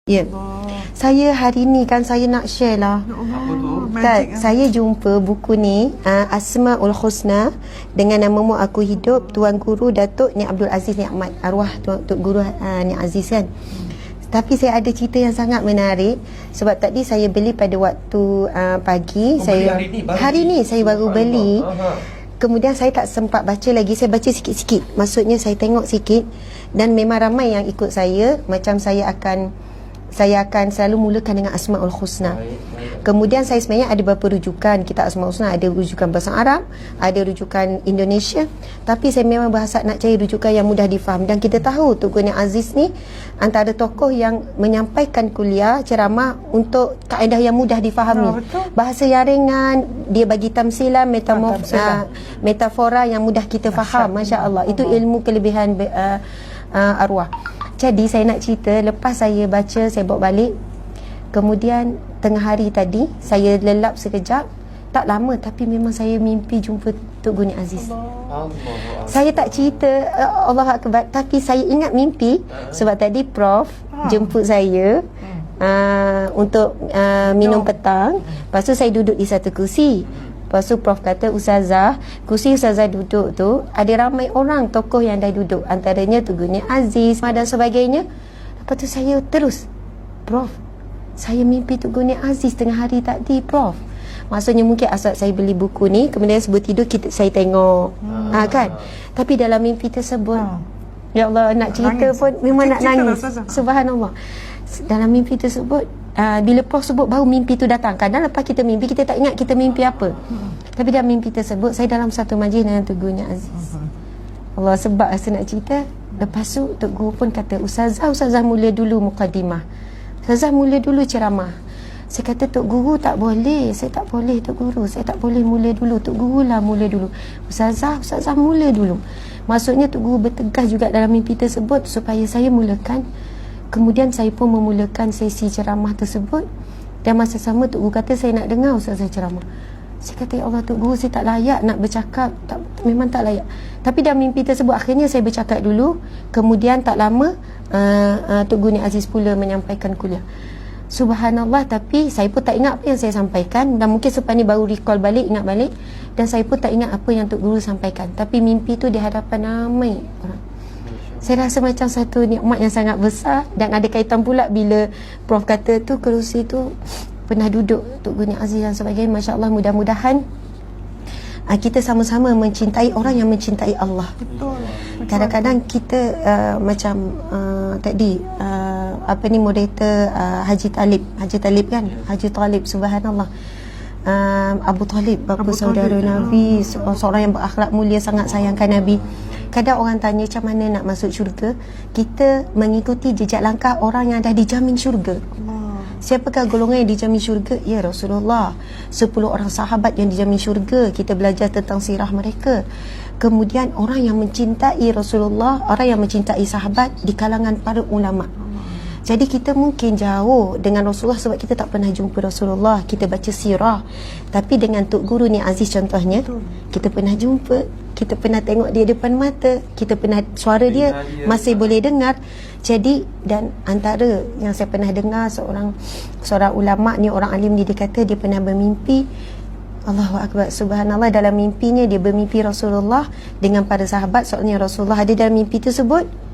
Ya. Saya hari ni kan saya nak share lah. Kan, saya jumpa buku ni Asmaul Husna dengan nama Mu Aku Hidup, Tuan Guru Datuk Ni Abdul Aziz Ni Ahmad, arwah Tok Guru Ni Aziz kan. Tapi saya ada cerita yang sangat menarik sebab tadi saya beli pada waktu pagi. Hari ni saya baru beli. Kemudian saya tak sempat baca lagi. Saya baca sikit-sikit. Maksudnya saya tengok sikit. Dan memang ramai yang ikut saya. Macam saya akan selalu mulakan dengan Asmaul Husna. Kemudian saya sebenarnya ada beberapa rujukan kitab Asmaul Husna. Ada rujukan bahasa Arab, ada rujukan Indonesia. Tapi saya memang berhasrat nak cari rujukan yang mudah difaham. Dan kita tahu Tok Guru Ni Aziz ni antara tokoh yang menyampaikan kuliah ceramah untuk kaedah yang mudah difahami. Bahasa yang ringan, dia bagi tamsilan, metafora yang mudah kita faham. Masya Allah. Itu ilmu kelebihan arwah. Jadi saya nak cerita, lepas saya baca, saya bawa balik. Kemudian tengah hari tadi saya lelap sekejap. Tak lama tapi memang saya mimpi jumpa Tok Guru Ni Aziz. Saya tak cerita Allah Akbar, tapi saya ingat mimpi sebab tadi Prof jemput saya untuk minum petang. Lepas tu saya duduk di satu kursi. Lepas tu Prof kata, Ustazah, kursi Ustazah duduk tu ada ramai orang tokoh yang dah duduk, antaranya Tok Guru Ni Aziz dan sebagainya. Lepas tu saya terus, Prof, saya mimpi Tok Guru Ni Aziz tengah hari tadi, Prof. Maksudnya mungkin asal saya beli buku ni, kemudian sebelum tidur saya tengok kan. Tapi dalam mimpi tersebut, ya Allah, nak cerita nangis pun memang nak nangis. Subhanallah. Dalam mimpi tersebut, bila Prof sebut baru mimpi tu datang. Kadang lepas kita mimpi, kita tak ingat kita mimpi apa. Tapi dalam mimpi tersebut, saya dalam satu majlis dengan Tok Guru Ni Aziz. Allah, sebab saya nak cerita. Lepas tu Tok Guru pun kata, Ustazah mula dulu mukadimah. Ustazah mula dulu ceramah. Saya kata, Tok Guru tak boleh. Saya tak boleh, Tok Guru. Saya tak boleh mula dulu. Tok Guru lah mula dulu. Ustazah mula dulu. Maksudnya Tok Guru bertegas juga dalam mimpi tersebut supaya saya mulakan. Kemudian saya pun memulakan sesi ceramah tersebut. Dan masa sama Tok Guru kata, saya nak dengar Ustazah ceramah. Saya kata, ya Allah Tok Guru, saya tak layak nak bercakap. Memang tak layak. Tapi dalam mimpi tersebut akhirnya saya bercakap dulu. Kemudian tak lama Tok Guru Ni Aziz pula menyampaikan kuliah. Subhanallah. Tapi saya pun tak ingat apa yang saya sampaikan. Dan mungkin sebab ni baru recall balik, ingat balik. Dan saya pun tak ingat apa yang Tok Guru sampaikan. Tapi mimpi tu di hadapan ramai orang. Saya rasa macam satu nikmat yang sangat besar. Dan ada kaitan pula bila Prof kata tu kerusi tu pernah duduk Tok Guru Ni Aziz dan sebagainya. Masya Allah, mudah-mudahan kita sama-sama mencintai orang yang mencintai Allah. Kadang-kadang kita macam tadi moderator Haji Talib kan, Haji Talib, subhanallah, Abu Talib, bapa saudara Nabi, seorang yang berakhlak mulia, sangat sayangkan Nabi. Kadang orang tanya macam mana nak masuk syurga, kita mengikuti jejak langkah orang yang dah dijamin syurga. Siapakah golongan yang dijamin syurga? Ya Rasulullah. 10 orang sahabat yang dijamin syurga. Kita belajar tentang sirah mereka. Kemudian orang yang mencintai Rasulullah, orang yang mencintai sahabat di kalangan para ulama. Jadi kita mungkin jauh dengan Rasulullah sebab kita tak pernah jumpa Rasulullah. Kita baca sirah. Tapi dengan Tok Guru Ni Aziz contohnya, kita pernah jumpa. Kita pernah tengok dia depan mata. Kita pernah, suara dia masih boleh dengar. Jadi, dan antara yang saya pernah dengar, seorang ulama ni, orang alim ni, dia kata dia pernah bermimpi, Allahu Akbar, subhanallah, dalam mimpinya dia bermimpi Rasulullah dengan para sahabat. Soalnya Rasulullah ada dalam mimpi tersebut.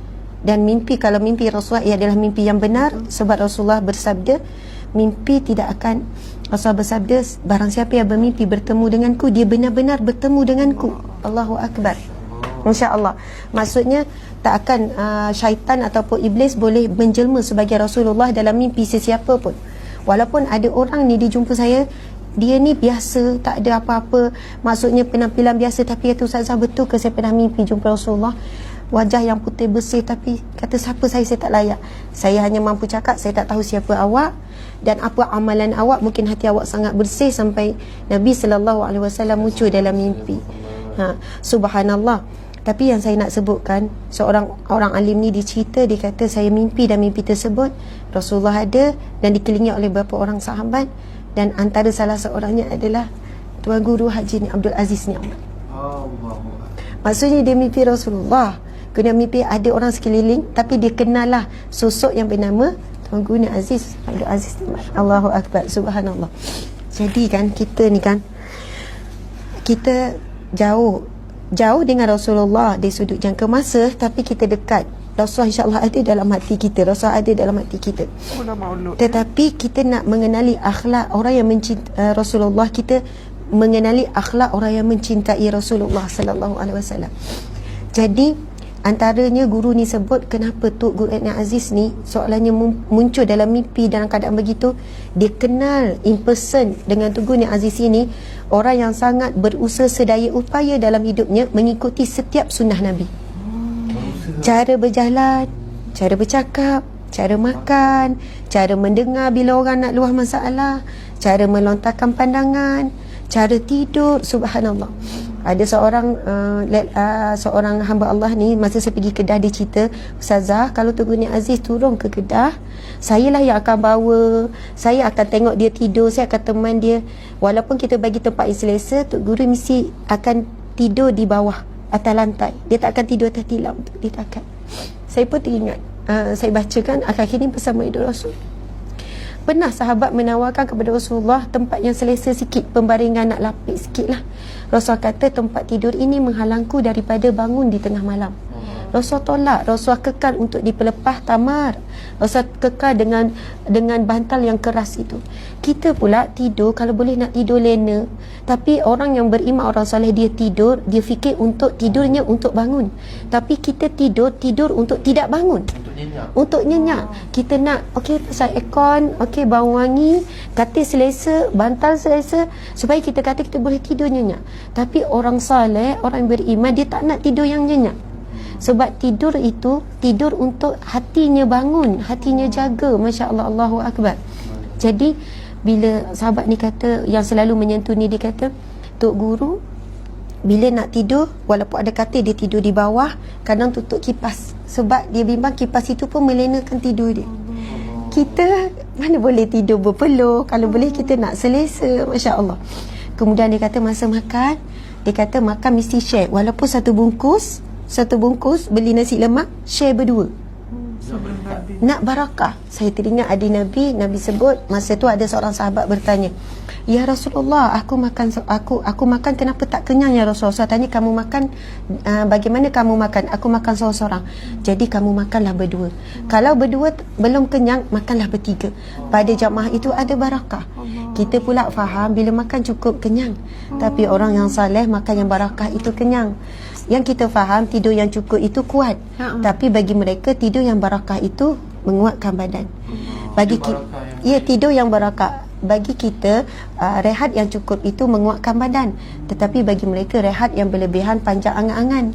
Dan mimpi, kalau mimpi Rasulullah, ia adalah mimpi yang benar. Sebab Rasulullah bersabda, mimpi tidak akan, Rasulullah bersabda, barang siapa yang bermimpi bertemu denganku, dia benar-benar bertemu denganku. Allahu Akbar. Masya Allah. Maksudnya tak akan syaitan ataupun iblis boleh menjelma sebagai Rasulullah dalam mimpi sesiapa pun. Walaupun ada orang ni, dia jumpa saya, dia ni biasa, tak ada apa-apa, maksudnya penampilan biasa, tapi kata, Ustazah, betul ke saya pernah mimpi jumpa Rasulullah, wajah yang putih bersih, tapi kata siapa saya tak layak. Saya hanya mampu cakap, saya tak tahu siapa awak dan apa amalan awak. Mungkin hati awak sangat bersih sampai Nabi SAW muncul dalam mimpi. Subhanallah. Tapi yang saya nak sebutkan, seorang orang alim ni dicerita, dia kata, saya mimpi dan mimpi tersebut Rasulullah ada dan dikelilingi oleh beberapa orang sahabat, dan antara salah seorangnya adalah Tuan Guru Haji Ni Abdul Aziz Ni Ahmad. Maksudnya dia mimpi Rasulullah, kena mimpi ada orang sekeliling, tapi dia kenal lah sosok yang bernama Guru ni Aziz, Abdul Aziz. Allahu Akbar, subhanallah. Jadi kan kita ni kan, kita jauh dengan Rasulullah dari sudut jangka masa, tapi kita dekat. Rasulullah insyaAllah ada dalam hati kita, Rasulullah ada dalam hati kita. Tetapi kita nak mengenali akhlak orang yang mencintai Rasulullah, kita mengenali akhlak orang yang mencintai Rasulullah sallallahu alaihi wasallam. Jadi antaranya guru ni sebut kenapa Tok Guru Etna Aziz ni soalannya muncul dalam mimpi dalam keadaan begitu. Dia kenal in person dengan Tok Guru Aziz ini, orang yang sangat berusaha sedaya upaya dalam hidupnya mengikuti setiap sunnah Nabi. Cara berjalan, cara bercakap, cara makan, cara mendengar bila orang nak luah masalah, cara melontarkan pandangan, cara tidur, subhanallah. Ada seorang hamba Allah ni, masa saya pergi Kedah, dia cerita, Ustazah, kalau Tok Guru Aziz turun ke Kedah, saya lah yang akan bawa, saya akan tengok dia tidur, saya akan teman dia. Walaupun kita bagi tempat yang selesa, Tok Guru mesti akan tidur di bawah, atas lantai. Dia tak akan tidur atas tilam, dia tak akan. Saya pun teringat, saya bacakan akhir-akhir ni bersama Idul Rasul. Pernah sahabat menawarkan kepada Rasulullah tempat yang selesa sikit, pembaringan nak lapik sikit lah. Rasul kata, tempat tidur ini menghalangku daripada bangun di tengah malam. Rasul tolak, Rasul kekal untuk dipelepah tamar, Rasul kekal dengan bantal yang keras itu. Kita pula tidur, kalau boleh nak tidur lena. Tapi orang yang beriman, orang soleh, dia tidur, dia fikir untuk tidurnya untuk bangun. Tapi kita tidur untuk tidak bangun, untuk nyenyak. Kita nak pasang aircon, bau wangi, katil selesa, bantal selesa, supaya kita kata kita boleh tidur nyenyak. Tapi orang soleh, orang beriman, dia tak nak tidur yang nyenyak. Sebab tidur itu tidur untuk hatinya bangun, hatinya jaga. Masya Allah, Allahu Akbar. Jadi bila sahabat ni kata, yang selalu menyentuh ni, dia kata, Tok Guru bila nak tidur, walaupun ada katil, dia tidur di bawah, kadang tutup kipas, sebab dia bimbang kipas itu pun melenakan tidur dia. Kita mana boleh tidur berpeluh, kalau boleh kita nak selesa. Masya Allah. Kemudian dia kata masa makan, dia kata makan mesti share, walaupun satu bungkus beli nasi lemak, share berdua. Nak barakah. Saya teringat adik Nabi sebut, masa tu ada seorang sahabat bertanya, ya Rasulullah, aku makan kenapa tak kenyang ya Rasulullah? Saya tanya, kamu makan bagaimana kamu makan? Aku makan seorang-seorang. Jadi kamu makanlah berdua. Kalau berdua belum kenyang, makanlah bertiga. Pada jamaah itu ada barakah. Kita pula faham bila makan cukup kenyang, tapi orang yang saleh makan yang barakah itu kenyang. Yang kita faham tidur yang cukup itu kuat, tapi bagi mereka tidur yang barakah itu menguatkan badan. Bagi kita, tidur yang barakah. Bagi kita rehat yang cukup itu menguatkan badan, tetapi bagi mereka rehat yang berlebihan panjang angan-angan.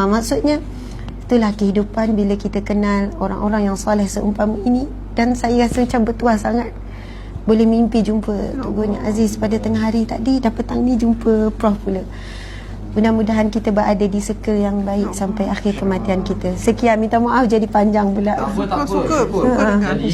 Maksudnya itulah kehidupan bila kita kenal orang-orang yang soleh seumpama ini. Dan saya rasa macam bertuah sangat boleh mimpi jumpa Tok Guru Aziz pada tengah hari tadi, dan petang ni jumpa Prof pula. Mudah-mudahan kita berada di circle yang baik sampai akhir kematian kita. Sekian, minta maaf jadi panjang pula. Tak apa.